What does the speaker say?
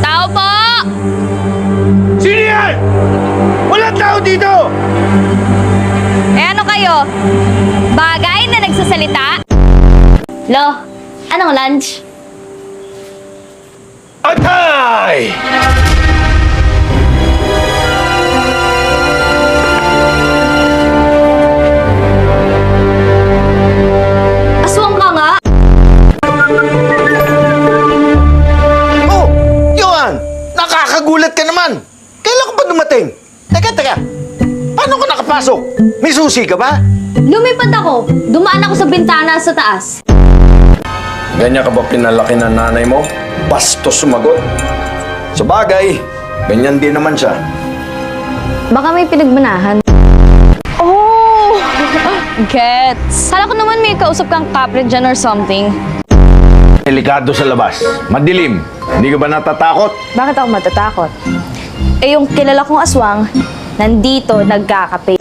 Tao po! Sino yan? Walang tao dito! Eh ano kayo? Bagay na nagsasalita? Lo, anong lunch? Atay! Aswang ka nga! Oh, Johan! Nakakagulat ka naman! Kailan ka ba dumating? Teka. Paano ka nakapasok? May susi ka ba? Lumipad ako. Dumaan ako sa bintana sa taas. Ganyan ka ba pinalaki ng nanay mo? Bastos sumagot. Sa bagay, ganyan din naman siya. Baka may pinagmanahan. Oh! Gets. Kala ko naman may kausap kang kapre dyan or something. Delikado sa labas. Madilim. Hindi ka ba natatakot? Bakit ako matatakot? Eh yung kilala kong aswang, nandito nagkakape.